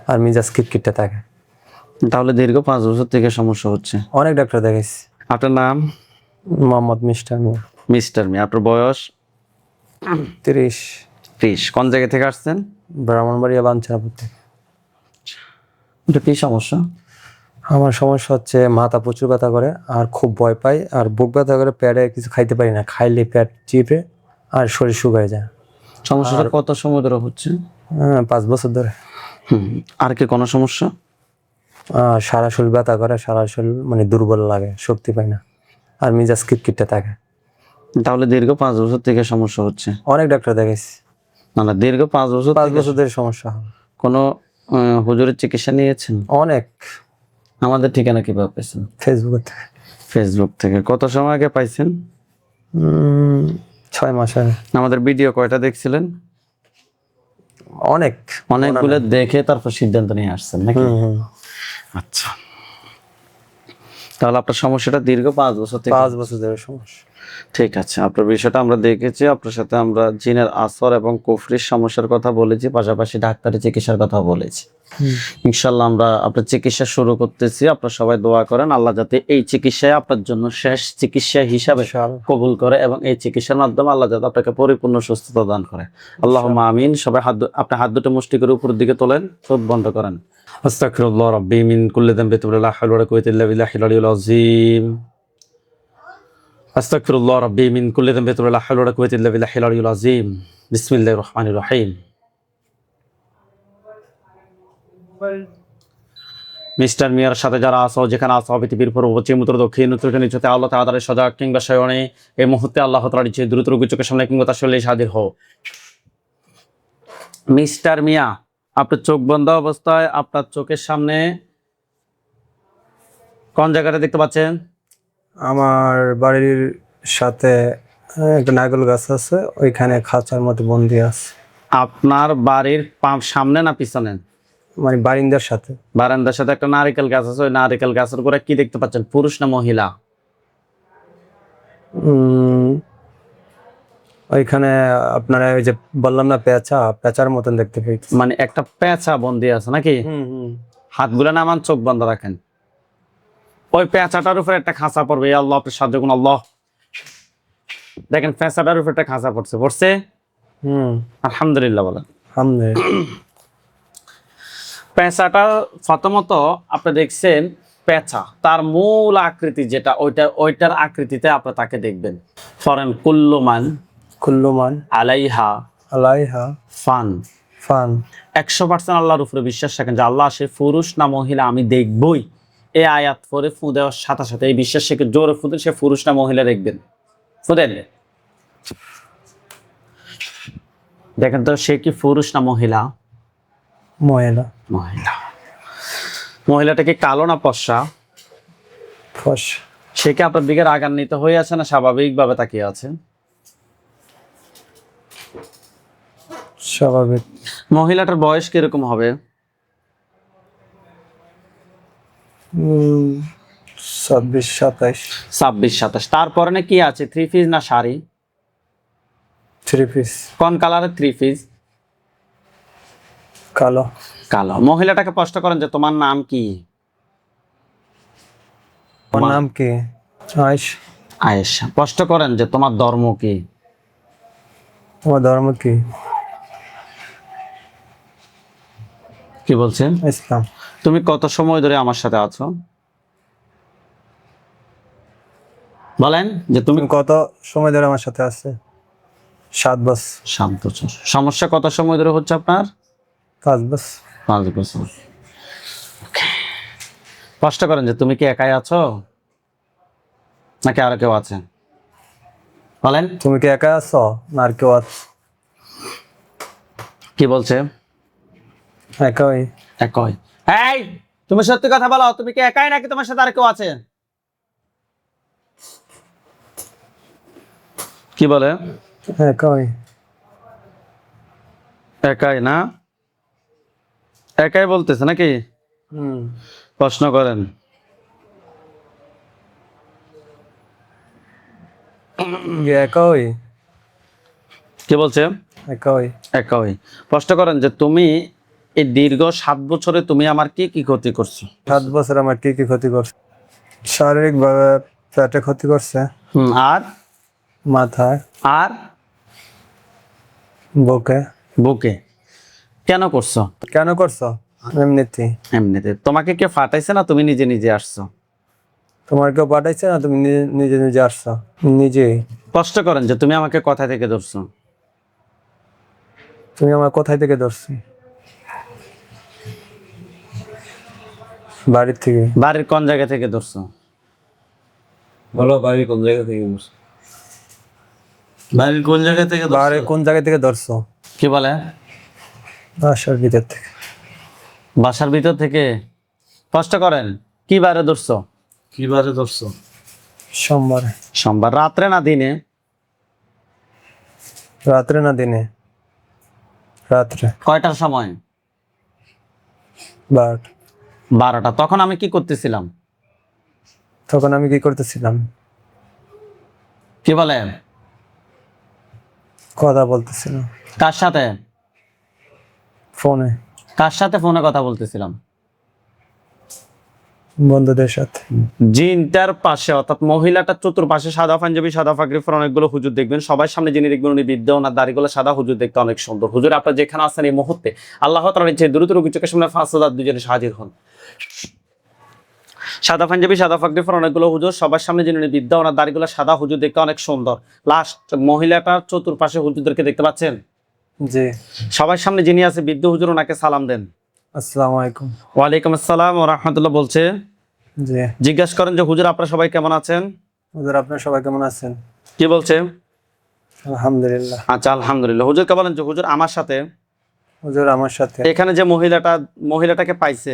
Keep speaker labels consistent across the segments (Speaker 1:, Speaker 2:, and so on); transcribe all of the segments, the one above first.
Speaker 1: আর মিজাজ খিটখিটে থাকে।
Speaker 2: তাহলে দীর্ঘ 5 বছর থেকে সমস্যা হচ্ছে।
Speaker 1: অনেক ডাক্তার দেখাইছি।
Speaker 2: আপনার নাম?
Speaker 1: মোহাম্মদ মিস্টার মিয়া।
Speaker 2: মিস্টার মিয়া। আপনার বয়স?
Speaker 1: 30।
Speaker 2: 30। কোন জায়গা থেকে আসছেন?
Speaker 1: ব্রাহ্মণবাড়িয়া বাঞ্ছারাপুর থেকে।
Speaker 2: এটা কি সমস্যা?
Speaker 1: আমার সমস্যা হচ্ছে মাথা প্রচুর ব্যথা করে আর খুব ভয় পাই, আর বুক ব্যথা করে, পেটে কিছু খাইতে পারি না, খাইলে পেট চিপে আর শরীর শুকায় যায়।
Speaker 2: সমস্যাটা কত সময় ধরে হচ্ছে?
Speaker 1: 5 বছর ধরে।
Speaker 2: আর কি কোনো সমস্যা?
Speaker 1: সারা শরীর ব্যথা করে, সারা শরীর মানে দুর্বল লাগে, শক্তি পাই না, আর মিজাজ খিটখিটে থাকে।
Speaker 2: তাহলে দীর্ঘ 5 বছর থেকে সমস্যা হচ্ছে।
Speaker 1: অনেক ডাক্তার দেখাইছি।
Speaker 2: না দীর্ঘ 5 বছর
Speaker 1: 5 বছর ধরে সমস্যা হয়।
Speaker 2: কোনো হুজুরের চিকিৎসা নিয়েছেন?
Speaker 1: অনেক।
Speaker 2: আমাদের ঠিকানা কিভাবে পেয়েছেন?
Speaker 1: ফেসবুক থেকে।
Speaker 2: ফেসবুক থেকে। কত সময় আগে পাইছেন?
Speaker 1: 6 মাস আগে।
Speaker 2: আমাদের ভিডিও কয়টা দেখছিলেন? অনেকগুলো দেখে তারপর সিদ্ধান্ত নিয়ে আসছেন নাকি? আচ্ছা, তাহলে আপনার সমস্যাটা দীর্ঘ 5 বছর থেকে।
Speaker 1: 5 বছর ধরে সমস্যা।
Speaker 2: ঠিক আছে, আপনার বিষয়টা আমরা দেখেছি। আপনার সাথে আমরা জিনের আসর এবং কুফরির সমস্যার কথা বলেছি, পাশাপাশি ডাক্তারি চিকিৎসার কথা বলেছি। ইনশাল্লাহ আমরা আপনার চিকিৎসা শুরু করতেছি। আপনারা সবাই দোয়া করেন আল্লাহ যাতে এই চিকিৎসায় আপনার জন্য শেষ চিকিৎসা হিসাবে কবুল করে, এবং এই চিকিৎসার মাধ্যমে আল্লাহ যাতে আপনাকে পরিপূর্ণ সুস্থতা দান করে। আল্লাহুম্মা আমিন। সবাই আপনার হাত দুটো মুষ্টি করে উপরের দিকে তোলেন, চোখ বন্ধ করেন। আস্তাগফিরুল্লাহ রাব্বি মিন কুল্লি যামবি লা হাওলা ওয়ালা কুওয়াতা ইল্লা বিল্লাহিল আলিয়্যিল আযীম। আস্তাগফিরুল্লাহ রাব্বি মিন কুল্লি যামবি লা হাওলা ওয়ালা কুওয়াতা ইল্লা বিল্লাহিল আলিয়্যিল আযীম। বিসমিল্লাহির রহমানির রহিম। মিস্টার মিয়ার সাথে যারা আছো, যেখানে আছো, পৃথিবীর পূর্ব পশ্চিম উত্তর দক্ষিণ উত্তর নিচতে, আল্লাহ তাআলার সজাগ কিংবা শয়নে এই মুহূর্তে আল্লাহ তাআলার ইচ্ছে দ্রুত রোগী চোখের সামনে কিংবা তার শরীরে হাজির হও। মিস্টার মিয়া, আপনার চোখ বন্ধ অবস্থায় আপনার চোখের সামনে কোন জায়গাটা দেখতে পাচ্ছেন?
Speaker 1: আমার বাড়ির সাথে একটা নারকেল গাছ আছে, ওইখানে খাঁচার মতো বন্দি আছে।
Speaker 2: আপনার বাড়ির সামনে না পিছনে?
Speaker 1: মানে বারিন্দার সাথে।
Speaker 2: বারান্দার সাথে একটা নারকেল গাছ আছে, ওই নারকেল গাছের উপরে কি দেখতে পাচ্ছেন? পুরুষ না মহিলা?
Speaker 1: ওইখানে আপনারা ওই যে বললাম না, পেঁচার মতন দেখতে পেয়েছি।
Speaker 2: মানে একটা পেঁচা বন্দি আছে নাকি? হাতগুলো নামান, চোখ বন্ধ রাখেন। ওই পেঁচাটার উপরে একটা খাঁচা পড়বে। আল্লাহ আপনার সাহায্য করুন। আল্লাহ, দেখেন পেঁচাটার উপরে একটা খাঁচা পড়ছে। আলহামদুলিল্লাহ বলেন। পেঁচাটা প্রথমত আপনি দেখছেন, পেঁচা তার মূল আকৃতি যেটা, ওইটার আকৃতিতে আপনি তাকে দেখবেন। ফরেন কুল্লুমান আলাইহা ফান। 100% আল্লাহর উপরে বিশ্বাস রাখেন যে আল্লাহ সে পুরুষ না মহিলা আমি দেখবই। এই আয়াত পরে ফু দেওয়ার সাথে সাথে এই বিশ্বাস থেকে জোরে ফু দেন, সে পুরুষ না মহিলা দেখবেন। ফুদেন, দেখেন তো সে কি পুরুষ না মহিলা? মহিলাটা কি কালো না ফর্সা? সে কি আপনার দিকে রাগান্বিত হয়ে আছে না স্বাভাবিক ভাবে তাকিয়ে আছে?
Speaker 1: স্বাভাবিক।
Speaker 2: মহিলাটার বয়স কিরকম হবে? 26-27। তারপরে না কি আছে? 3 পিস না শাড়ি?
Speaker 1: 3 পিস।
Speaker 2: কোন কালারের 3 পিস?
Speaker 1: কালো।
Speaker 2: মহিলাটাকে প্রশ্ন করেন যে তোমার নাম কি?
Speaker 1: তোমার নাম কি?
Speaker 2: আয়েশা। প্রশ্ন করেন যে তোমার ধর্ম কি?
Speaker 1: তোমার ধর্ম কি?
Speaker 2: কি বলছেন?
Speaker 1: ইসলাম।
Speaker 2: তুমি কত সময় ধরে আমার সাথে আছো? বলেন যে তুমি
Speaker 1: কত সময় ধরে আমার সাথে আছে? 7 বছর।
Speaker 2: 7 বছর। সমস্যা কত সময় ধরে হচ্ছে আপনার?
Speaker 1: 5 বছর।
Speaker 2: 5 বছর। প্রশ্ন করেন যে তুমি কি একাই আছো নাকি আর কেউ আছে? বলেন,
Speaker 1: তুমি কি একা আছো না আর কেউ আছে?
Speaker 2: কি বলছে?
Speaker 1: একই।
Speaker 2: এই তুমি সত্যি কথা বলো, তুমি কি একাই নাকি তোমার সাথে আর কেউ আছে? কি বলে? একাই না? একাই বলতেছে নাকি? প্রশ্ন করেন।
Speaker 1: একই।
Speaker 2: কি বলছে?
Speaker 1: একই।
Speaker 2: প্রশ্ন করেন যে তুমি এই দীর্ঘ 7 বছরে তুমি আমার কি কি ক্ষতি করছো?
Speaker 1: 7 বছর আমার কি কি ক্ষতি করছে? শারীরিক ভাবে পেটে ক্ষতি করছে,
Speaker 2: আর
Speaker 1: মাথায়,
Speaker 2: আর
Speaker 1: বুকে।
Speaker 2: বুকে। কেন করছো?
Speaker 1: কেন করছো? এমনিতেই।
Speaker 2: এমনিতে। তোমাকে কে ফাটাইছে না তুমি নিজে নিজে আসছো?
Speaker 1: তোমার কেউ পাঠাইছে না, তুমি নিজে নিজে আসছো? নিজেই।
Speaker 2: কষ্ট করেন যে তুমি আমাকে কোথা থেকে ধরছো?
Speaker 1: তুমি আমার কোথায় থেকে ধরছি? বাড়ির থেকে।
Speaker 2: বাড়ির কোন জায়গা থেকে ধরছো?
Speaker 3: বলো বাড়ি কোন জায়গা থেকে বলছো? বাড়ির কোন জায়গা থেকে
Speaker 1: বাড়ি কোন জায়গা থেকে ধরছো?
Speaker 2: কি বলে?
Speaker 1: বাসার ভিতর থেকে।
Speaker 2: বাসার ভিতর থেকে। কষ্ট করেন। কি বারে ধরছো?
Speaker 3: কি বারে ধরছো?
Speaker 1: সোমবারে।
Speaker 2: সোমবার। রাত্রে না দিনে?
Speaker 1: রাত্রে না দিনে? রাত্রে।
Speaker 2: কয়টার সময়?
Speaker 1: 12টা।
Speaker 2: 12টা। তখন আমি কি করতেছিলাম?
Speaker 1: তখন আমি কি করতেছিলাম?
Speaker 2: কি বলে?
Speaker 1: কথা বলতেছিলাম
Speaker 2: কার সাথে?
Speaker 1: ফোনে,
Speaker 2: কার সাথে ফোনে কথা বলতেছিলাম?
Speaker 1: বন্ধুদের সাথে।
Speaker 2: জিনটার পাশে অর্থাৎ মহিলাটার চতুর্পাশে সাদা পাঞ্জাবি সাদা পাগড়ি পরা অনেকগুলো হুজুর দেখবেন। সবার সামনে যিনি দেখবেন উনি বৃদ্ধ, ওনার দাড়িগুলো সাদা, হুজুর দেখতে অনেক সুন্দর। হুজুর আপনারা যেখানে আছেন এই মুহূর্তে আল্লাহ তাআলার নিচে দ্রুত রোগী চোখের সামনে 5,000 দুজনে হাজির হন। সাদা পাঞ্জাবি সাদা পাগড়ি পরা অনেকগুলো হুজুর, সবার সামনে যিনি উনি বৃদ্ধ, ওনার দাড়িগুলো সাদা, হুজুর দেখতে অনেক সুন্দর। লাস্ট মহিলাটার চতুর্পাশে হুজুরদেরকে দেখতে পাচ্ছেন?
Speaker 1: জি।
Speaker 2: সবার সামনে যিনি আছে বৃদ্ধ হুজুর, ওনাকে সালাম দেন।
Speaker 1: আসসালামু আলাইকুম।
Speaker 2: ওয়ালাইকুম আসসালাম ওয়া রাহমাতুল্লাহ বলছে।
Speaker 1: জি।
Speaker 2: জিজ্ঞাসা করেন যে হুজুর আপনারা সবাই কেমন আছেন?
Speaker 1: হুজুর আপনারা সবাই কেমন আছেন?
Speaker 2: কি বলছে?
Speaker 1: আলহামদুলিল্লাহ।
Speaker 2: আচ্ছা আলহামদুলিল্লাহ। হুজুরকে বলেন যে হুজুর আমার সাথে
Speaker 1: হুজুর আমার সাথে
Speaker 2: এখানে যে মহিলাটাকে পাইছে,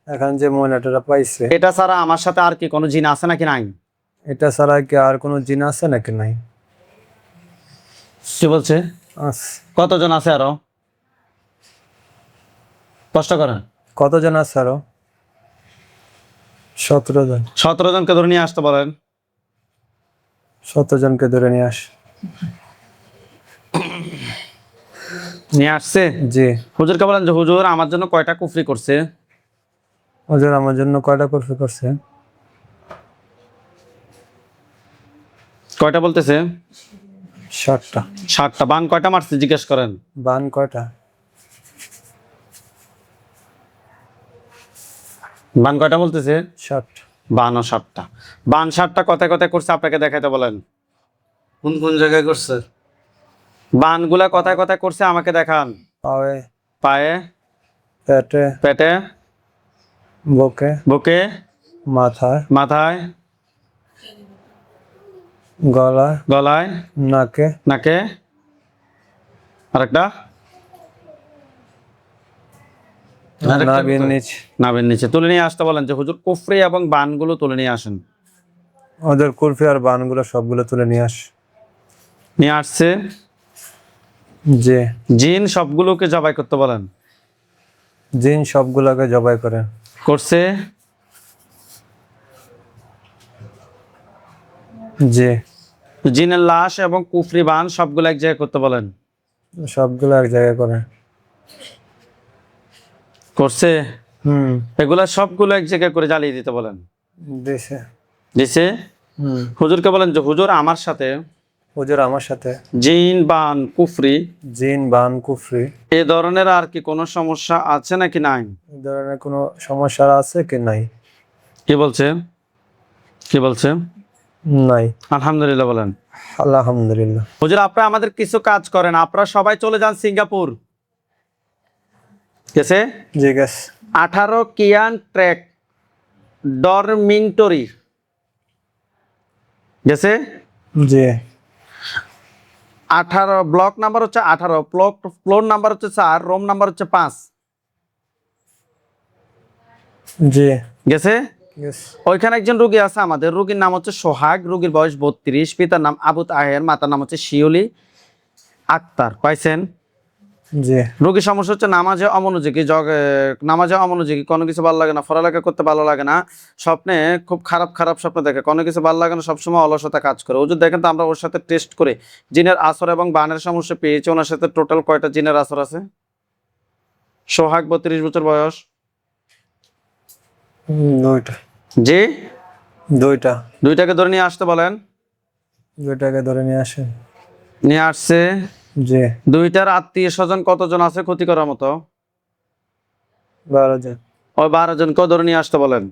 Speaker 1: এখন যে মহিলাটা পাইছে,
Speaker 2: এটা ছাড়া আমার সাথে আর কি কোনো জিন আছে নাকি নাই?
Speaker 1: এটা ছাড়া কি আর কোনো জিন আছে নাকি? নাই।
Speaker 2: কি বলছে?
Speaker 1: আছে।
Speaker 2: কতজন আছে আরো? কষ্ট করেন।
Speaker 1: কতজন আছে আরো? 17 জন।
Speaker 2: 17 জনকে ধরে নিয়ে আসতে বলেন।
Speaker 1: 17 জনকে ধরে নিয়ে আস।
Speaker 2: নিয়ে আসছে?
Speaker 1: জি।
Speaker 2: হুজুরকে বলেন যে হুজুর আমার জন্য কয়টা কুফরি করছে?
Speaker 1: হুজুর আমার জন্য কয়টা কুফরি করছে?
Speaker 2: কয়টা বলতেছে?
Speaker 1: 7টা।
Speaker 2: 7টা। বান কয়টা মারছে জিজ্ঞেস করেন।
Speaker 1: বান কয়টা?
Speaker 2: বান কয়টা বলতেছে?
Speaker 1: 7টা।
Speaker 2: বান ও 7টা। বান 7টা কথায় কথায় করছে, আপনাকে দেখাইতে বলেন।
Speaker 3: কোন কোন জায়গায় করছে?
Speaker 2: বানগুলা কথায় কথায় করছে, আমাকে দেখান।
Speaker 1: পায়ে,
Speaker 2: পায়ে,
Speaker 1: পেটে,
Speaker 2: পেটে,
Speaker 1: বুকে,
Speaker 2: বুকে,
Speaker 1: মাথায়,
Speaker 2: মাথায়,
Speaker 1: গলায়,
Speaker 2: গলায়,
Speaker 1: নাকে,
Speaker 2: নাকে, আরেকটা
Speaker 1: নাভির নিচে।
Speaker 2: নাভির নিচে। তুলে নিয়ে আসতে বলেন যে হুজুর কুফরি এবং বানগুলো তুলে নিয়ে আসেন।
Speaker 1: ওদের কুলফি আর বানগুলো সবগুলো তুলে নিয়ে আস।
Speaker 2: নিয়ে আসছে।
Speaker 1: জি।
Speaker 2: জিন সবগুলোকে জবাই করতে বলেন।
Speaker 1: জিন সবগুলোকে জবাই করে।
Speaker 2: করছে।
Speaker 1: জি।
Speaker 2: জিনের লাশ এবং কুফরি বান সবগুলো এক জায়গায় করতে বলেন।
Speaker 1: সবগুলো এক জায়গায় করে।
Speaker 2: করছে।
Speaker 1: হুম।
Speaker 2: এগুলা সবগুলো এক জায়গায় করে জ্বালিয়ে দিতে বলেন।
Speaker 1: দিছে।
Speaker 2: দিছে।
Speaker 1: হুম।
Speaker 2: হুজুরকে বলেন যে হুজুর আমার সাথে
Speaker 1: হুজুর আমার সাথে
Speaker 2: জিন বান কুফরি
Speaker 1: জিন বান কুফরি
Speaker 2: এ ধরনের আর কি কোনো সমস্যা আছে নাকি নাই?
Speaker 1: এই ধরনের কোনো সমস্যা আছে কি? নাই।
Speaker 2: কি বলছে? কি বলছে?
Speaker 1: নাই।
Speaker 2: আলহামদুলিল্লাহ বলেন।
Speaker 1: আলহামদুলিল্লাহ।
Speaker 2: হুজুর আপনারা আমাদের কিছু কাজ করেন, আপনারা সবাই চলে যান সিঙ্গাপুর। গেছে
Speaker 1: জি গেছে।
Speaker 2: 18 কিয়ান ট্র্যাক ডরমিটরি গেছে।
Speaker 1: জি।
Speaker 2: 18 ব্লক নাম্বার হচ্ছে 18, ফ্লোর নাম্বার হচ্ছে 4, রুম নাম্বার হচ্ছে 5।
Speaker 1: জি
Speaker 2: গেছে।
Speaker 1: গেছে।
Speaker 2: ওইখানে একজন রোগী আছে আমাদের, রোগীর নাম হচ্ছে সোহাগ, রোগীর বয়স 32, পিতার নাম আবু তাহের, মাতার নাম হচ্ছে শিউলি আক্তার। পাইছেন?
Speaker 1: জি।
Speaker 2: রোগীর সমস্যা হচ্ছে নামাজে অমনোযোগী, কোনো কিছু ভালো লাগে না, পড়ালেখা করতে ভালো লাগে না, স্বপ্নে খুব খারাপ খারাপ স্বপ্ন দেখে, কোনো কিছু ভালো লাগে না, সবসময় অলসতা কাজ করে। হুজুর দেখেন তো আমরা ওর সাথে টেস্ট করে জিনের আসর এবং বানের সমস্যা পেয়েছি। ওনার সাথে টোটাল কয়টা জিনের আসর আছে? সোহাগ 32 বছর বয়স।
Speaker 1: দুইটা।
Speaker 2: জি,
Speaker 1: দুইটা।
Speaker 2: দুইটাকে ধরে নিয়ে আসতে বলেন।
Speaker 1: দুইটাকে ধরে নিয়ে আসেন।
Speaker 2: নিয়ে আসছে।
Speaker 1: জি।
Speaker 2: দুইটার আত্মীয় স্বজন কতজন আছে ক্ষতি করার মতো?
Speaker 1: 12 জন।
Speaker 2: ওই 12 জনকে ধরে নিয়ে আসতে বলেন।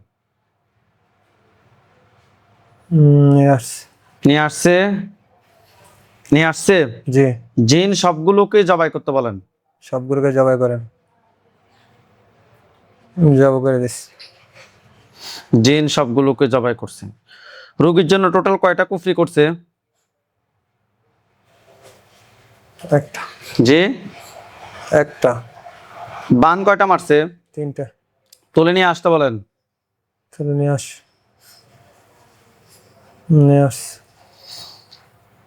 Speaker 1: নিয়ে আসছি।
Speaker 2: নিয়ে আসছে। নিয়ে আসছে।
Speaker 1: জি।
Speaker 2: জিন সবগুলোকে জবাই করতে বলেন।
Speaker 1: সবগুলোকে জবাই করেন। জবাই করে দিস।
Speaker 2: জিন সবগুলোকে জবাই করছে। রোগীর জন্য টোটাল কয়টা কুফরি করছে?
Speaker 1: একটা।
Speaker 2: জি।
Speaker 1: একটা।
Speaker 2: বান কয়টা মারছে?
Speaker 1: 3টা।
Speaker 2: তুলে নিয়ে আসতে বলেন।
Speaker 1: চলে নিয়ে আস। নিয়ে আস।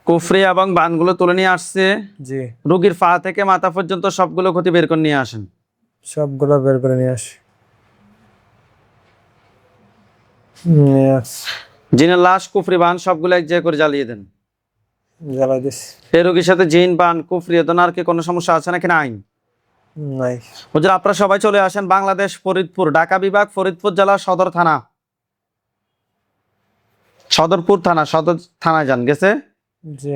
Speaker 2: কুফরি এবং বানগুলো তুলে নিয়ে আসছে।
Speaker 1: জি।
Speaker 2: রোগীর পা থেকে মাথা পর্যন্ত সবগুলো ক্ষতি বের করে নিয়ে আসেন।
Speaker 1: সবগুলো বের করে নিয়ে আস। নিয়ে আস।
Speaker 2: জিনের লাশ, কুফরি, বান সবগুলো এক জায়গায় করে জ্বালিয়ে দেন।
Speaker 1: জ্বালাই দিস।
Speaker 2: এই রোগীর সাথে জিন, বান, কুফরি এ ধরনের আর কি কোনো সমস্যা আছে নাকি নাই?
Speaker 1: নাই।
Speaker 2: হুজুর আপনারা সবাই চলে আসেন বাংলাদেশ ফরিদপুর, ঢাকা বিভাগ, ফরিদপুর জেলা, সদর থানা, সদর থানায় যান। গেছে?
Speaker 1: জি।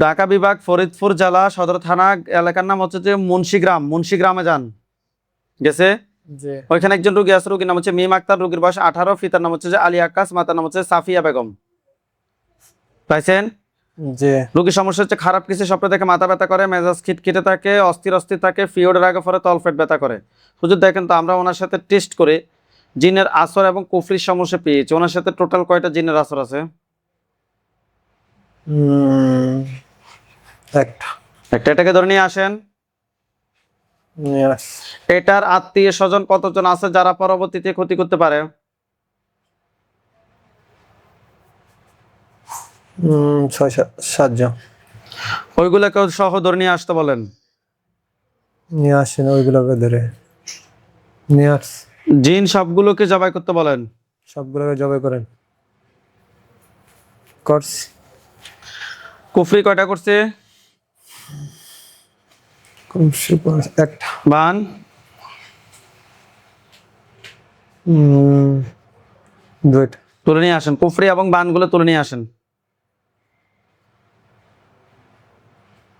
Speaker 2: ঢাকা বিভাগ, ফরিদপুর জেলা, সদর থানা, এলাকার নাম হচ্ছে যে মুন্সিগ্রামে যান। গেছে?
Speaker 1: জি।
Speaker 2: ওইখানে একজন রোগী আছে, রোগীর নাম হচ্ছে মিম আক্তার, রোগীর বয়স 18, পিতার নাম হচ্ছে যে আলী আক্কাস, মাতার নাম হচ্ছে সাফিয়া বেগম। পাইছেন?
Speaker 1: জি।
Speaker 2: রোগীর সমস্যা হচ্ছে খারাপ কিছু স্বপ্ন দেখে মাথা ব্যথা করে, মেজাজ খিটখিটে থাকে, অস্থির থাকে, পিরিয়ডের আগে পরে তলপেট ব্যথা করে। হুজুর দেখেন তো আমরা ওনার সাথে টেস্ট করে জিনের আসর এবং কুফরির সমস্যা পেয়েছি। ওনার সাথে টোটাল কয়টা জিনের আসর আছে?
Speaker 1: একটা।
Speaker 2: এটাকে ধরে নিয়ে আসেন।
Speaker 1: নিয়ে আস।
Speaker 2: এটার আত্মীয় স্বজন কতজন আছে যারা পরবর্তীতে ক্ষতি করতে পারে?
Speaker 1: 6-7 জন।
Speaker 2: ওইগুলোকে সহ ধরে নিয়ে আসতে বলেন।
Speaker 1: নিয়ে আসেন ওইগুলোকে ধরে। নিয়ে আস।
Speaker 2: জিন সবগুলোকে জবাই করতে বলেন।
Speaker 1: সবগুলোকে জবাই করেন। করছি।
Speaker 2: কুফরি কয়টা করছে?
Speaker 1: একটা।
Speaker 2: বান?
Speaker 1: দুইটা।
Speaker 2: তুলে নিয়ে আসেন। কুফরি এবং বানগুলো তুলে নিয়ে আসেন।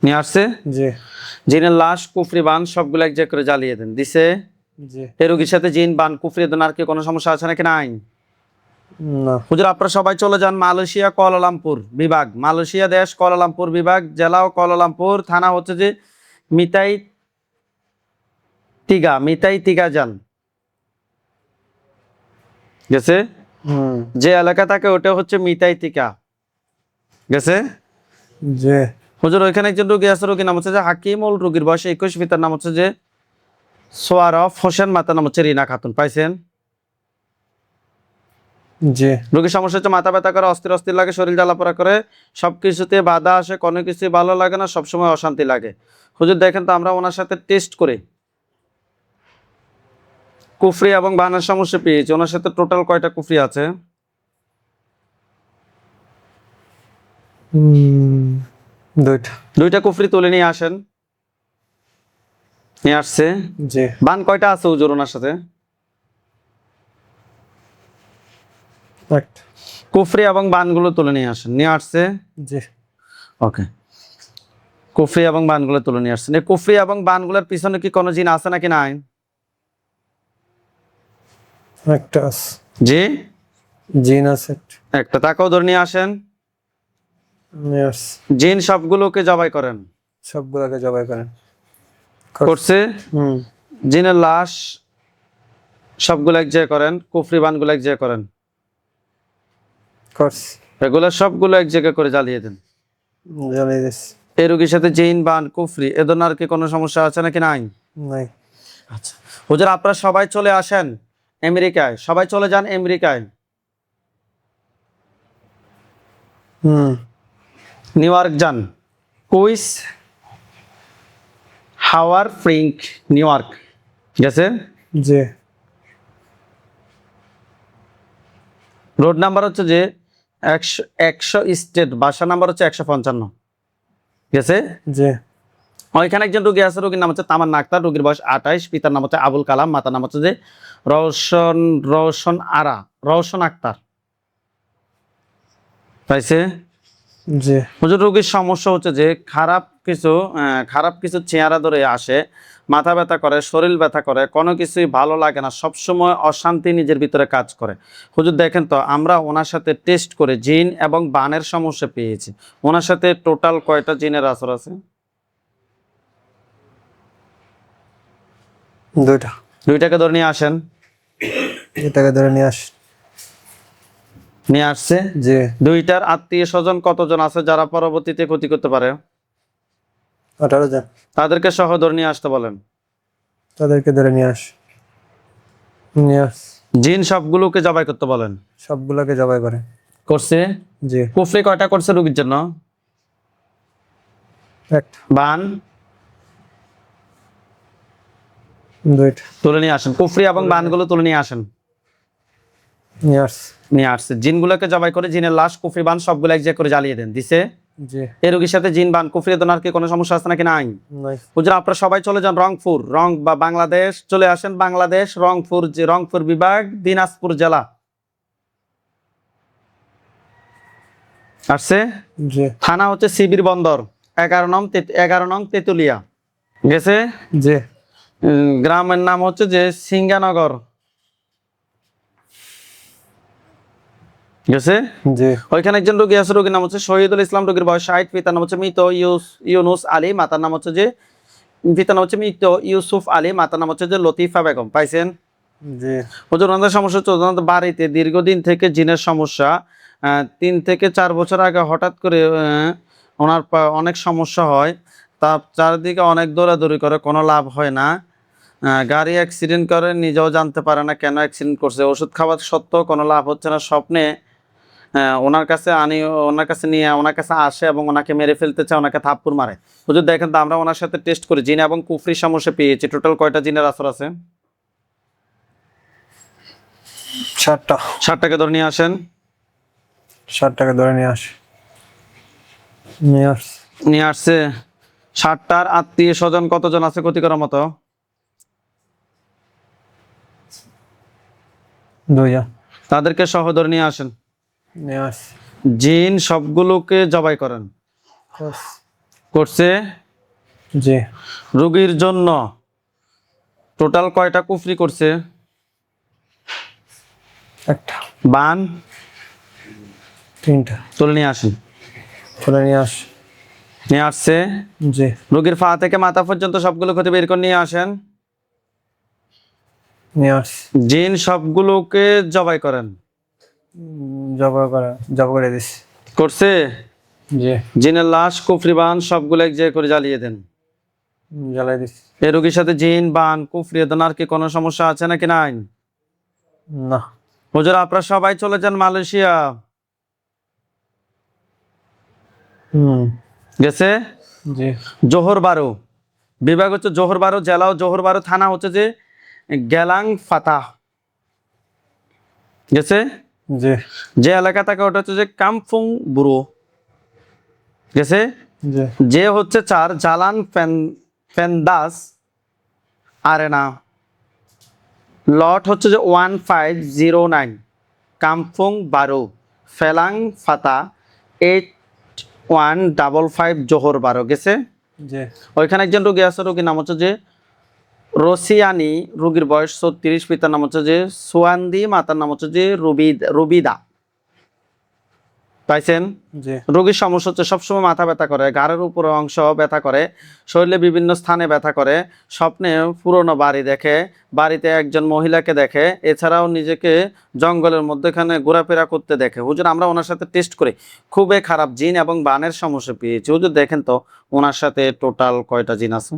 Speaker 2: নিয়ে আসছে।
Speaker 1: জি।
Speaker 2: জিনের লাশ, কুফরি, বান সবগুলো এক জায়গায় করে জ্বালিয়ে দেন। দিছে?
Speaker 1: জি।
Speaker 2: এই রোগীর সাথে জিন, বান, কুফরি দেন আর কি কোনো সমস্যা আছে নাকি নাই?
Speaker 1: না।
Speaker 2: হুজুর আপনারা সবাই চলে যান মালয়েশিয়া, কুয়ালালামপুর বিভাগ, মালয়েশিয়া দেশ, কুয়ালালামপুর বিভাগ, জেলাও কুয়ালালামপুর, থানা হচ্ছে যে মিতাই তিগা যান। গেছে? যে এলাকা থাকে ওটা হচ্ছে মিতাই তিকা। গেছে?
Speaker 1: জি।
Speaker 2: হুজুর ওইখানে একজন রোগী আছে, রোগীর নাম হচ্ছে যে হাকিমুল, রোগীর বয়স 21, পিতার নাম হচ্ছে যে সোয়ারফ হোসেন, মাতার নাম হচ্ছে রিনা খাতুন। পাইছেন?
Speaker 1: জি।
Speaker 2: রোগীর সমস্যা হচ্ছে মাথা ব্যথা করে, অস্থির লাগে, শরীর জ্বালাপোড়া করে, সবকিছুতে বাধা আসে, কোনো কিছুই ভালো লাগে না, সবসময় অশান্তি লাগে। হুজুর দেখেন তো আমরা ওনার সাথে টেস্ট করে কুফরি এবং বানের সমস্যা পেয়েছি। ওনার সাথে টোটাল কয়টা কুফরি আছে?
Speaker 1: দুইটা।
Speaker 2: দুইটা কুফরি তুলে নিয়ে আসেন। নিয়ে আসছে।
Speaker 1: জি।
Speaker 2: বান কয়টা আছে হুজুর ওনার সাথে?
Speaker 1: একটা।
Speaker 2: কুফরি এবং বানগুলো তুলে নিয়ে আসেন। নিয়ে আসছে।
Speaker 1: জি।
Speaker 2: ওকে। কুফরি এবং বানগুলো তুলে নিয়ে আসছেন। এই কুফরি এবং বানগুলোর পিছনে কি কোনো জিন আছে নাকি নাই?
Speaker 1: একটা আছে।
Speaker 2: জি।
Speaker 1: জিন আছে।
Speaker 2: একটা। তাকেও ধরে নিয়ে আসেন।
Speaker 1: নিয়ে আস।
Speaker 2: জিন সবগুলোকে জবাই করেন।
Speaker 1: সবগুলোকে জবাই করেন।
Speaker 2: করছে। জিনের লাশ সবগুলো এক জায়গায় করেন, কুফরি বানগুলো এক জায়গায় করেন।
Speaker 1: করছি।
Speaker 2: এগুলো সবগুলো এক জায়গায় করে জ্বালিয়ে দেন।
Speaker 1: জ্বালিয়ে দিস।
Speaker 2: এই রোগীর সাথে জিন, বান, কুফরি এ ধরনের আর কি কোনো সমস্যা আছে নাকি নাই?
Speaker 1: নাই।
Speaker 2: আচ্ছা হুজুর আপনারা সবাই চলে আসেন আমেরিকায়, সবাই চলে যান আমেরিকায়, নিউ ইয়র্ক যান, কুইস হাওয়ার ফ্রিঙ্ক, নিউ ইয়র্ক। গেছে?
Speaker 1: জি।
Speaker 2: রোড নাম্বার হচ্ছে যে 100 স্টেট, বাসা নাম্বার হচ্ছে 155। গেছে?
Speaker 1: জি।
Speaker 2: ওইখানে একজন রোগী আছে, রোগীর নাম হচ্ছে তামান্না আক্তার, রোগীর বয়স 28, পিতার নাম হচ্ছে আবুল কালাম, মাতার নাম হচ্ছে যে রওশন আক্তার। পাইছে?
Speaker 1: জি।
Speaker 2: হুজুর রোগীর সমস্যা হচ্ছে যে খারাপ কিছু চেহারা ধরে আসে, মাথা ব্যথা করে, শরীর ব্যথা করে, কোনো কিছুই ভালো লাগে না, সবসময় অশান্তি নিজের ভিতরে কাজ করে। হুজুর দেখেন তো, আমরা ওনার সাথে টেস্ট করে জিন এবং বানের সমস্যা পেয়েছি। ওনার সাথে টোটাল কয়টা জিনের আসর আছে?
Speaker 1: দুইটা।
Speaker 2: দুইটাকে ধরে নিয়ে আসেন।
Speaker 1: এটাকে ধরে নিয়ে আস।
Speaker 2: নিয়ে আসছে।
Speaker 1: জি।
Speaker 2: দুইটার আত্মীয় স্বজন কতজন আছে যারা পরবর্তীতে ক্ষতি করতে পারে?
Speaker 1: 18 জন।
Speaker 2: তাদেরকে সহ ধরে নিয়ে আসতে বলেন।
Speaker 1: তাদেরকে ধরে নিয়ে আস। নিয়ে আস।
Speaker 2: জিন সবগুলোকে জবাই করতে বলেন।
Speaker 1: সবগুলোকে জবাই করে।
Speaker 2: করছে?
Speaker 1: জি।
Speaker 2: কুফরি কয়টা করছে রোগীর জন্য?
Speaker 1: একটা।
Speaker 2: বান
Speaker 1: দুইটা।
Speaker 2: তুলে নিয়ে আসেন। কুফরি এবং বানগুলো তুলে নিয়ে আসেন।
Speaker 1: নিয়ে আস।
Speaker 2: নিয়ে আসছে। জিনগুলোকে জবাই করে জিনের লাশ, কুফরি, বান সবগুলো এক জায়গায় করে জ্বালিয়ে দেন। দিছে?
Speaker 1: জি।
Speaker 2: এই রোগীর সাথে জিন, বান, কুফরি দোনার কি কোনো সমস্যা আছে নাকি নাই?
Speaker 1: নাই।
Speaker 2: হুজুর আপনারা সবাই চলে যান রংপুর, বা বাংলাদেশ চলে আসেন। বাংলাদেশ রংপুর বিভাগ, দিনাজপুর জেলা। আসছে?
Speaker 1: জি।
Speaker 2: থানা হচ্ছে শিবির বন্দর, 11 নং তেতুলিয়া। গেছে?
Speaker 1: জি।
Speaker 2: গ্রামের নাম হচ্ছে যে সিঙ্গানগর। গেছে?
Speaker 1: জি।
Speaker 2: ওইখানে একজন রোগী আছে, রোগীর নাম হচ্ছে শহীদুল ইসলাম, রোগীর বয়স 60, পিতার নাম হচ্ছে মৃত ইউনুস আলী, মাতার নাম হচ্ছে যে মৃত ইউসুফ আলী, মাতার নাম হচ্ছে যে লতিফা বেগম। পাইছেন?
Speaker 1: জি।
Speaker 2: হুজুর ওনাদের সমস্যা হচ্ছে ওনাদের বাড়িতে দীর্ঘদিন থেকে জিনের সমস্যা। 3 থেকে 4 বছর আগে হঠাৎ করে ওনার অনেক সমস্যা হয়। তার চারিদিকে অনেক দৌড়াদৌড়ি করে, কোনো লাভ হয় না। গাড়ি অ্যাক্সিডেন্ট করে, নিজেও জানতে পারে না কেন অ্যাক্সিডেন্ট করছে। ওষুধ খাওয়ার সত্ত্বেও কোনো লাভ হচ্ছে না। স্বপ্নে ওনার কাছে নিয়ে ওনার কাছে আসে এবং ওনাকে মেরে ফেলতে চায়, ওনাকে থাপ্পড় মারে। হুজুর দেখেন তো, আমরা ওনার সাথে টেস্ট করি জিন এবং কুফরি সমস্যা পেয়েছি। টোটাল কয়টা জিনের আসর আছে?
Speaker 1: 7টা।
Speaker 2: 60টাকে ধরে নিয়ে আসেন।
Speaker 1: 7টাকে ধরে নিয়ে আস। নিয়ে আস।
Speaker 2: নিয়ে আসছে। 60টার আত্মীয় স্বজন কতজন আছে ক্ষতি করার মতো?
Speaker 1: 2 জন।
Speaker 2: তাদেরকে সহ ধরে নিয়ে আসেন।
Speaker 1: নিয়ে আস।
Speaker 2: জিন সবগুলোকে জবাই করেন। করছে?
Speaker 1: জি।
Speaker 2: রোগীর জন্য টোটাল কয়টা কুফরি করছে?
Speaker 1: একটা।
Speaker 2: বান
Speaker 1: 3টা।
Speaker 2: তুলে নিয়ে আসেন।
Speaker 1: ধরে নিয়ে আস।
Speaker 2: নিয়ে আসছে।
Speaker 1: জি।
Speaker 2: রোগীর পা থেকে মাথা পর্যন্ত সবগুলো ক্ষতি বের করে নিয়ে আসেন।
Speaker 1: নিয়ে আস।
Speaker 2: জিন সবগুলোকে জবাই করেন।
Speaker 1: জব করে দিস।
Speaker 2: করছে?
Speaker 1: জি।
Speaker 2: জিনের লাশ, কুফরি, বান সবগুলো এক জায়গায় করে জ্বালিয়ে দেন।
Speaker 1: জ্বালাই দিস।
Speaker 2: এই রোগীর সাথে জিন, বান, কুফরি দোনার কি কোনো সমস্যা আছে নাকি নাই?
Speaker 1: না।
Speaker 2: হুজুর আপনারা সবাই চলে যান মালয়েশিয়া। গেছে?
Speaker 1: জি।
Speaker 2: জোহর বারো বিভাগ হচ্ছে জোহর বারো, জেলাও জোহর বারো, থানা হচ্ছে যে গেলাং ফাতাহ। গেছে?
Speaker 1: জি।
Speaker 2: যে এলাকা থাকে ওটা হচ্ছে যে কামফুং বুড়ো। গেছে?
Speaker 1: জি।
Speaker 2: যে হচ্ছে 4 জালান ফেন্দাস আরেনা, লট হচ্ছে যে 1509, কামফুং বারো, ফেলাং ফাতা 8155, জোহর বারো। গেছে?
Speaker 1: জি।
Speaker 2: ওইখানে একজন রোগী আছে, রোগীর নাম হচ্ছে যে রসিয়ানি, রোগীর বয়স 36, পিতার নাম হচ্ছে যে সোয়ান্দি, মাতার নাম হচ্ছে যে রুবিদা। পাইছেন?
Speaker 1: জি।
Speaker 2: রোগীর সমস্যা হচ্ছে সবসময় মাথা ব্যথা করে, ঘাড়ের উপর অংশ ব্যথা করে, শরীরে বিভিন্ন স্থানে ব্যথা করে, স্বপ্নে পুরনো বাড়ি দেখে, বাড়িতে একজন মহিলাকে দেখে, এছাড়াও নিজেকে জঙ্গলের মধ্যেখানে ঘোরাফেরা করতে দেখে। হুজুর আমরা ওনার সাথে টেস্ট করি, খুবই খারাপ জিন এবং বানের সমস্যা পেয়েছি। হুজুর দেখেন তো ওনার সাথে টোটাল কয়টা জিন আছে?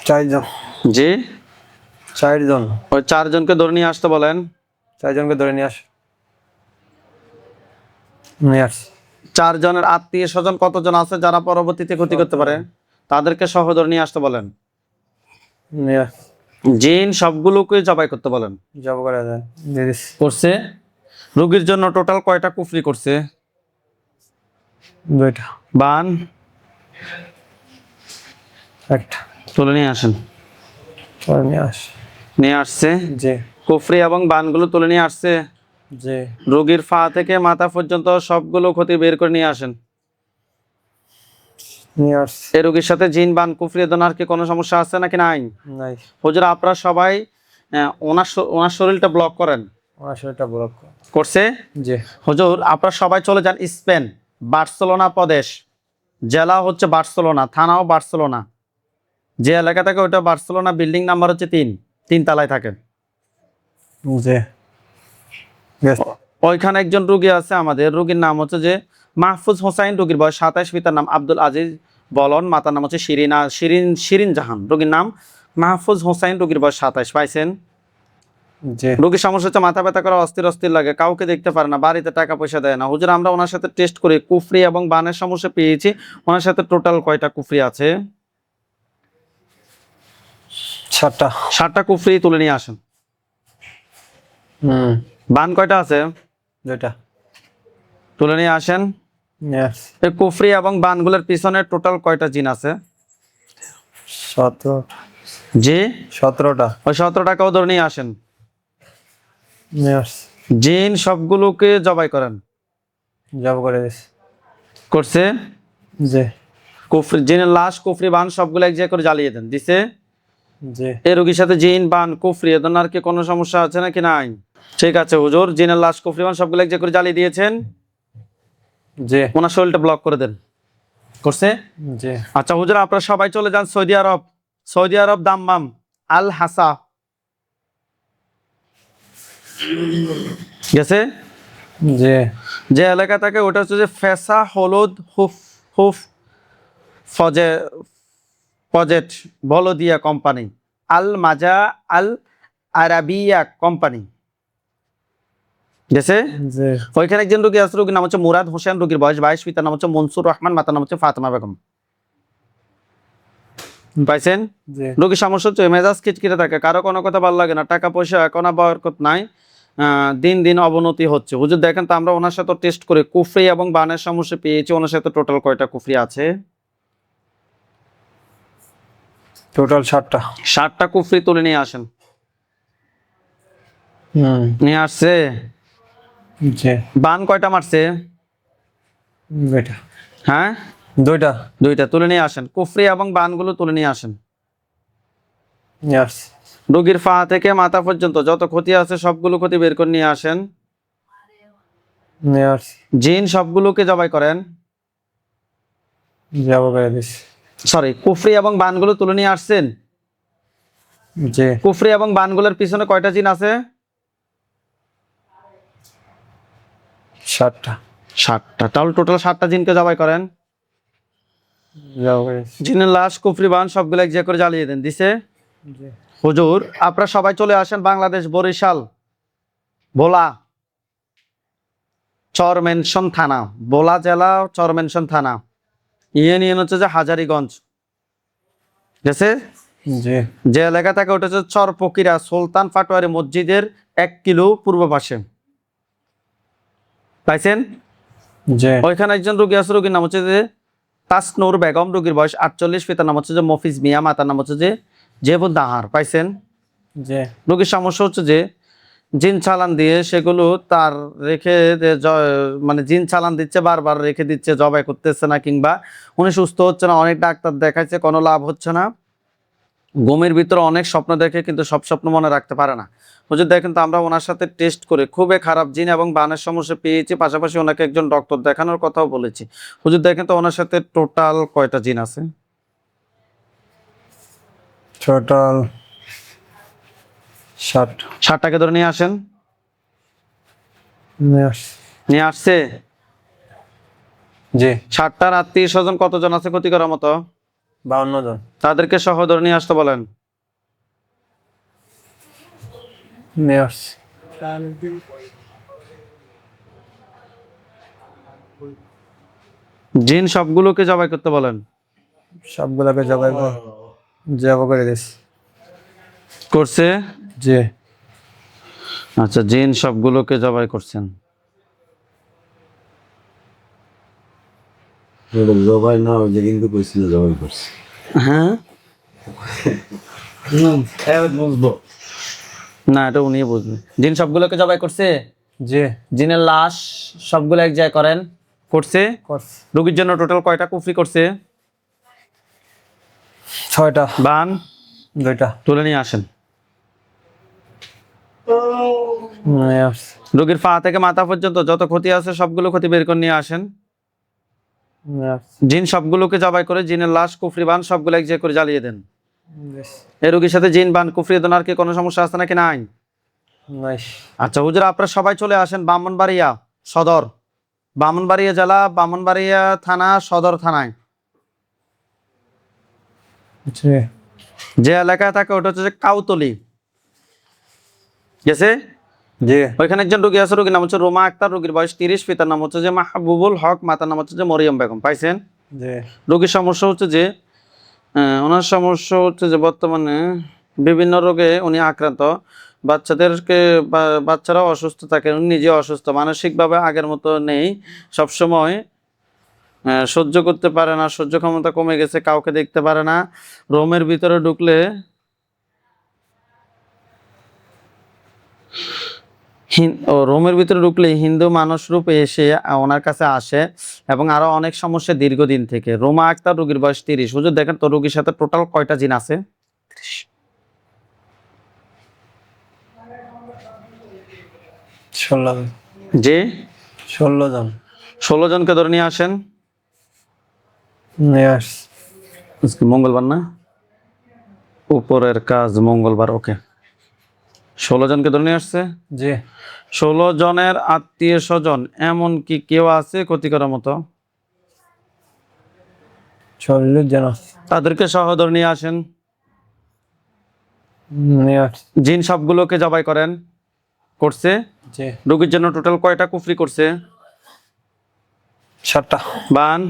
Speaker 1: 4 জন।
Speaker 2: জি।
Speaker 1: 4 জন।
Speaker 2: ওই 4 জনকে ধরে নিয়ে আসতে বলেন।
Speaker 1: 4 জনকে ধরে নিয়ে আস। নিয়ে আস।
Speaker 2: 4 জনের আত্মীয় স্বজন কতজন আছে যারা পরবর্তীতে ক্ষতি করতে পারে? তাদেরকে সহ ধরে নিয়ে আসতে বলেন।
Speaker 1: নিয়ে আস।
Speaker 2: জিন সবগুলোকে জবাই করতে বলেন।
Speaker 1: জব করে দেন। দিয়ে দিস।
Speaker 2: করছে? রোগীর জন্য টোটাল কয়টা কুফরি করছে?
Speaker 1: দুইটা।
Speaker 2: বান
Speaker 1: একটা।
Speaker 2: তুলে নিয়ে আসেন।
Speaker 1: পরে নিয়ে আস।
Speaker 2: নিয়ে আসছে।
Speaker 1: জি।
Speaker 2: কুফরি এবং বানগুলো তুলে নিয়ে আসছে।
Speaker 1: জি।
Speaker 2: রোগীর পা থেকে মাথা পর্যন্ত সবগুলো ক্ষতি বের করে নিয়ে আসেন।
Speaker 1: নিয়ে আস।
Speaker 2: এই রোগীর সাথে জিন বান কুফরি এ ধরনের আর কি কোনো সমস্যা আছে নাকি নাই?
Speaker 1: নাই।
Speaker 2: হুজুর আপনারা সবাই ওনার শরীরটা ব্লক করেন।
Speaker 1: ওনার শরীরটা ব্লক
Speaker 2: করছে।
Speaker 1: জি।
Speaker 2: হুজুর আপনারা সবাই চলে যান স্পেন, বার্সেলোনা প্রদেশ, জেলা হচ্ছে বার্সেলোনা, থানাও বার্সেলোনা। যে এলাকা থাকে ওটা বার্সেলোনা, বিল্ডিং নাম্বার হচ্ছে 3 তলায় থাকে।
Speaker 1: জি।
Speaker 2: ওইখানে একজন রোগী আছে আমাদের, রোগীর নাম হচ্ছে যে মাহফুজ হোসাইন, রোগীর বয়স 27, পিতার নাম আব্দুল আজিজ বলন, মাতার নাম হচ্ছে শিরিন জাহান। রোগীর নাম মাহফুজ হোসাইন, রোগীর বয়স 27। পাইছেন?
Speaker 1: জি।
Speaker 2: রোগীর সমস্যা হচ্ছে মাথা ব্যথা করে, অস্থির অস্থির লাগে, কাউকে দেখতে পারে না, বাড়িতে টাকা পয়সা দেয় না। হুজুর আমরা ওনার সাথে টেস্ট করে কুফরি এবং বানের সমস্যা পেয়েছি। ওনার সাথে টোটাল কয়টা কুফরি আছে?
Speaker 1: 7টা।
Speaker 2: 7টা কুফরি তুলে নিয়ে আসেন। বান কয়টা আছে?
Speaker 1: দুইটা।
Speaker 2: তুলে নিয়ে আসেন।
Speaker 1: ইয়েস।
Speaker 2: এই কুফরি এবং বানগুলোর পিছনে টোটাল কয়টা জিন আছে?
Speaker 1: 17।
Speaker 2: জি।
Speaker 1: 17টা।
Speaker 2: ওই 17টাকেও ধরে নিয়ে আসেন।
Speaker 1: ইয়েস।
Speaker 2: জিন সবগুলোকে জবাই করেন।
Speaker 1: জব করে দিস।
Speaker 2: করছে।
Speaker 1: জি।
Speaker 2: কুফরি জিনের লাশ, কুফরি বান সবগুলো এক জায়গায় করে জ্বালিয়ে দেন। দিছে।
Speaker 1: জি।
Speaker 2: এই রোগীর সাথে জিন বান কুফরি এ ধরনের আর কি কোনো সমস্যা আছে নাকি নাই? ঠিক আছে হুজুর, জিনের লাশ কুফরি বান সবগুলো এক জায়গায় করে জ্বালিয়ে দিয়েছেন।
Speaker 1: জি।
Speaker 2: ওনার শরীরটা ব্লক করে দেন। করছে।
Speaker 1: জি।
Speaker 2: আচ্ছা হুজুর আপনারা সবাই চলে যান সৌদি আরব। সৌদি আরব দাম্মাম আল হাসা। গেছে।
Speaker 1: জি।
Speaker 2: যে এলাকা থাকে ওটা হচ্ছে যে ফেসা হলুদ হুফ হুফ প্রজেক্ট বলদিয়া কোম্পানি, আল মাজা আল আরাবিয়া কোম্পানি। গেছে।
Speaker 1: জি।
Speaker 2: ওইখানে একজন রোগী আছে, রোগীর নাম হচ্ছে মুরাদ হোসেন, রোগীর বয়স 22, পিতার নাম হচ্ছে মনসুর রহমান, মাতার নাম হচ্ছে ফাতেমা বেগম। পাইছেন?
Speaker 1: জি।
Speaker 2: রোগীর সমস্যা হচ্ছে মেজাজ খিটখিটে থাকে, কারো কোনো কথা ভালো লাগে না, টাকা পয়সা কোনো বরকত নাই, দিন দিন অবনতি হচ্ছে। হুজুর দেখেন তো আমরা ওনার সাথে টেস্ট করে কুফরি এবং বানের সমস্যা পেয়েছি। ওনার সাথে টোটাল কয়টা কুফরি আছে?
Speaker 1: টোটাল 7টা।
Speaker 2: 7টা কুফরি তুলে নিয়ে আসেন। নিয়ে আসছে।
Speaker 1: জি।
Speaker 2: বান কয়টা মারছে?
Speaker 1: দুইটা।
Speaker 2: হ্যাঁ
Speaker 1: দুইটা।
Speaker 2: 2টা। তুলে নিয়ে আসেন কুফরি এবং বানগুলো তুলে নিয়ে আসেন।
Speaker 1: ইয়েস।
Speaker 2: রোগীর পা থেকে মাথা পর্যন্ত যত ক্ষতি আছে সবগুলো ক্ষতি বের করে নিয়ে আসেন।
Speaker 1: ইয়েস।
Speaker 2: জিন সবগুলোকে জবাই করেন।
Speaker 1: জব করে দিস।
Speaker 2: সরি, কুফরি এবং বানগুলো তুলে নিয়ে আসছেন।
Speaker 1: জি।
Speaker 2: কুফরি এবং বানগুলোর পিছনে কয়টা জিন আছে?
Speaker 1: 7টা।
Speaker 2: 7টা। তাহলে টোটাল 7টা জিনকে জবাই করেন।
Speaker 1: জব করে দিস।
Speaker 2: জিনের লাশ কুফরি বান সবগুলো এক জায়গায় করে জ্বালিয়ে দেন। দিছে।
Speaker 1: জি।
Speaker 2: হুজুর আপনারা সবাই চলে আসেন বাংলাদেশ, বরিশাল, ভোলা চরমেনশন থানা, ভোলা জেলা চরমেনশন থানা, ইউনিয়ন হচ্ছে যে হাজারীগঞ্জ। গেছে।
Speaker 1: জি।
Speaker 2: যে এলাকা থাকে ওটা হচ্ছে চরপকিরা সুলতান পাটোয়ারি মসজিদের 1 কিলো পূর্ব পাশে। পাইছেন?
Speaker 1: জি।
Speaker 2: ওইখানে একজন রোগী আছে, রোগীর নাম হচ্ছে যে তাসনুর বেগম, রোগীর বয়স 48, পিতার নাম হচ্ছে যে মফিজ মিয়া, মাতার নাম হচ্ছে যে জেবুন দাহার। পাইছেন?
Speaker 1: জি।
Speaker 2: রোগীর সমস্যা হচ্ছে যে জিন চালান দিয়ে সেগুলো তার রেখে মানে জিন চালান দিচ্ছে, বারবার রেখে দিচ্ছে, জবাই করতেছে না, কিংবা উনি সুস্থ হচ্ছে না, অনেক ডাক্তার দেখাইছে, কোনো লাভ হচ্ছে না। ঘুমের ভিতরে অনেক স্বপ্ন দেখে কিন্তু সব স্বপ্ন মনে রাখতে পারে না। হুজুর দেখেন তো আমরা ওনার সাথে টেস্ট করে খুবই খারাপ জিন এবং বানের সমস্যা পেয়েছি, পাশাপাশি ওনাকে একজন ডক্টর দেখানোর কথাও বলেছি। হুজুর দেখেন তো ওনার সাথে টোটাল কয়টা জিন আছে?
Speaker 1: টোটাল 7।
Speaker 2: 7টাকে ধরে নিয়ে আসেন।
Speaker 1: ইয়েস।
Speaker 2: নিয়ে আসছে।
Speaker 1: জি।
Speaker 2: 7টার আত্মীয় স্বজন কতজন আছে ক্ষতি করার মতো?
Speaker 1: 52 জন।
Speaker 2: তাদেরকে সহ ধরে নিয়ে আসতে বলেন।
Speaker 1: ইয়েস।
Speaker 2: জিন সবগুলোকে জবাই করতে বলেন।
Speaker 1: সবগুলোকে জব করে দিস।
Speaker 2: করছে।
Speaker 1: জি।
Speaker 2: আচ্ছা, জিন সবগুলোকে জবাই করছেন।
Speaker 3: জবাই না ওই যে কিন্তু কইছিল জবাই করছে।
Speaker 2: হ্যাঁ
Speaker 3: বুঝবো
Speaker 2: না, এটা উনি বুঝবে। জিন সবগুলোকে জবাই করছে।
Speaker 1: জি
Speaker 2: জিনের লাশ সবগুলো এক জায়গায় করেন করছে।
Speaker 1: করছি।
Speaker 2: রোগীর জন্য টোটাল কয়টা কুফরি করছে?
Speaker 1: 6টা,
Speaker 2: বান
Speaker 1: 2টা।
Speaker 2: তুলে নিয়ে আসেন।
Speaker 1: নিয়ে আসছি।
Speaker 2: রোগীর পা থেকে মাথা পর্যন্ত যত ক্ষতি আছে সবগুলো ক্ষতি বের করে নিয়ে আসেন।
Speaker 1: নিয়ে আসছি।
Speaker 2: জিন সবগুলোকে জবাই করে জিনের লাশ কুফরি বান সবগুলো এক জায়গায় করে জ্বালিয়ে দেন।
Speaker 1: বেশ।
Speaker 2: এই রোগীর সাথে জিন বান কুফরি দোনার কি কোনো সমস্যা আছে নাকি নাই?
Speaker 1: নাইস।
Speaker 2: আচ্ছা হুজুর, আপনারা সবাই চলে আসেন ব্রাহ্মণবাড়িয়া সদর, ব্রাহ্মণবাড়িয়া জেলা, ব্রাহ্মণবাড়িয়া থানা, সদর থানায়।
Speaker 1: জি
Speaker 2: যে এলাকায় থাকে ওটা হচ্ছে যে কাউতলি গেছে।
Speaker 1: জি
Speaker 2: ওইখানে একজন রোগী আছে, রোগীর নাম হচ্ছে রোমা আক্তার, রোগীর বয়স 30, পিতার নাম হচ্ছে যে মাহবুবুল হক, মাতার নাম হচ্ছে যে মরিয়ম বেগম। পাইছেন?
Speaker 1: জি
Speaker 2: রোগীর সমস্যা হচ্ছে যে ওনার সমস্যা হচ্ছে যে বর্তমানে বিভিন্ন রোগে উনি আক্রান্ত। বাচ্চাদেরকে বাচ্চারাও অসুস্থ থাকে, উনি নিজে অসুস্থ, মানসিকভাবে আগের মতো নেই, সবসময় সহ্য করতে পারে না, সহ্য ক্ষমতা কমে গেছে, কাউকে দেখতে পারে না। রোমের ভিতরে ঢুকলে রোমের ভিতরে ঢুকলে হিন্দু মানুষ রূপে এসে ওনার কাছে আসে এবং আরো অনেক সমস্যা দীর্ঘদিন থেকে। রোমা আক্তার, রোগীর বয়স 30। হুজুর দেখেন তো রোগীর সাথে টোটাল কয়টা জিন আছে?
Speaker 1: 16 জন।
Speaker 2: যে
Speaker 1: 16 জন
Speaker 2: 16 জনকে ধরে নিয়ে আসেন।
Speaker 1: নিয়ে আসছি।
Speaker 2: আজকে মঙ্গলবার না, উপরের কাজ মঙ্গলবার। ওকে, 16 জনকে ধরে নিয়ে আসছে।
Speaker 1: জি
Speaker 2: 16 জনের আত্মীয় স্বজন এমন কি কেউ আছে ক্ষতি করার মতো?
Speaker 1: 40 জন আছে।
Speaker 2: তাদেরকে সহ ধরে নিয়ে আসেন।
Speaker 1: নিয়ে আসছি।
Speaker 2: জিন সবগুলোকে জবাই করেন করছে।
Speaker 1: জি
Speaker 2: রোগীর জন্য টোটাল কয়টা কুফরি করছে?
Speaker 1: 7টা,
Speaker 2: বান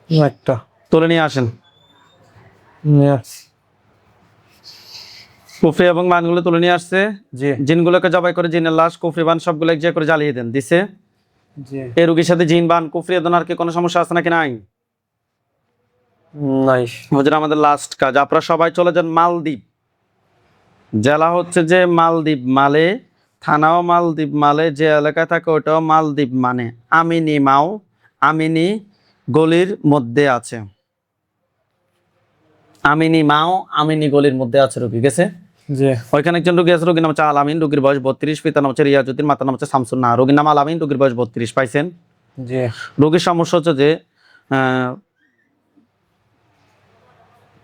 Speaker 1: 1টা।
Speaker 2: তুলে নিয়ে আসেন।
Speaker 1: নিয়ে আসছি।
Speaker 2: কুফরি এবং বানগুলো তুলে নিয়ে আসছে।
Speaker 1: জি
Speaker 2: জিনগুলোকে জবাই করে জিনের লাশ কুফরি বান সবগুলো এক জায়গায় করে জ্বালিয়ে দেন দিছে।
Speaker 1: জি
Speaker 2: এই রোগীর সাথে জিন বান কুফরি দোনার কি কোনো সমস্যা আছে নাকি নাই?
Speaker 1: নাইস।
Speaker 2: হুজুর আমাদের লাস্ট কাজ, আপনারা সবাই চলে যান মালদ্বীপ। জেলা হচ্ছে যে মালদ্বীপ মালে, থানাও মালদ্বীপ মালে, যে এলাকায় থাকে ওটাও মালদ্বীপ মানে আমিনি মাও, আমিনি গলির মধ্যে আছে। আমিনি মাও আমিনি গলির মধ্যে আছে রোগী গেছে।
Speaker 1: জি
Speaker 2: ওইখানে একজন রোগী আছে, রোগীর নাম হচ্ছে আলামিন, রোগীর বয়স 32, পিতার নাম হচ্ছে রিয়াজউদ্দিন, মাতার নাম হচ্ছে শামসুন নাহার। রোগীর নাম আলামিন, রোগীর বয়স 32। পাইছেন?
Speaker 1: জি
Speaker 2: রোগীর সমস্যা হচ্ছে যে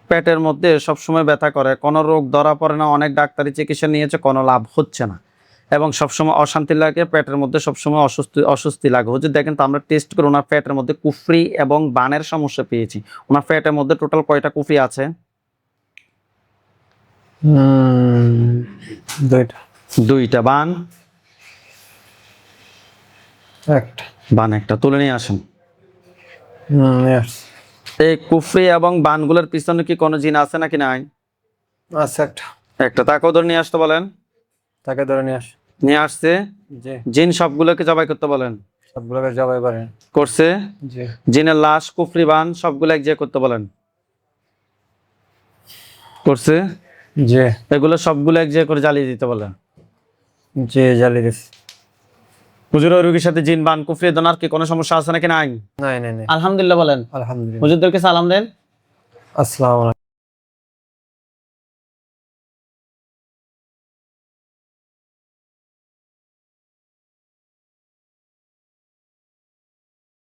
Speaker 2: পেটের মধ্যে সবসময় ব্যথা করে, কোনো রোগ ধরা পড়ে না, অনেক ডাক্তারি চিকিৎসা নিয়েছে, কোনো লাভ হচ্ছে না এবং সবসময় অশান্তি লাগে, পেটের মধ্যে সবসময় অস্বস্তি লাগে। হুজুর দেখেন তো আমরা টেস্ট করে ওনার পেটের মধ্যে কুফরি এবং বানের সমস্যা পেয়েছি। ওনার পেটের মধ্যে টোটাল কয়টা কুফরি আছে?
Speaker 1: 2টা।
Speaker 2: 2টা। বান
Speaker 1: 1টা।
Speaker 2: বান 1টা। তুলে নিয়ে আসেন।
Speaker 1: নিয়ে আসছি।
Speaker 2: এই কুফরি এবং বানগুলোর পিছনে কি কোনো জিন আছে নাকি নাই?
Speaker 1: আছে একটা।
Speaker 2: একটা। তাকেও ধরে নিয়ে আসতে বলেন।
Speaker 1: তাকে ধরে নিয়ে আসি।
Speaker 2: নিয়ে আসছে।
Speaker 1: জি
Speaker 2: জিন সবগুলোকে জবাই করতে বলেন।
Speaker 1: সবগুলোকে জবাই করেন।
Speaker 2: করছে।
Speaker 1: জি
Speaker 2: জিনের লাশ কুফরি বান সবগুলো এক জায়গায় করতে বলেন। করছে।
Speaker 1: জি
Speaker 2: এগুলো সবগুলো এক জায়গায় করে জ্বালিয়ে দিতে বলেন।
Speaker 1: জি জ্বালিয়ে দিচ্ছি।
Speaker 2: হুজুর ওই রোগীর সাথে জিন বান কুফরি দোনার কি কোনো সমস্যা আছে নাকি নাই?
Speaker 1: নাই নাই নাই।
Speaker 2: আলহামদুলিল্লাহ বলেন।
Speaker 1: আলহামদুলিল্লাহ।
Speaker 2: হুজুরদেরকে সালাম দেন।
Speaker 1: আসসালামু আলাইকুম।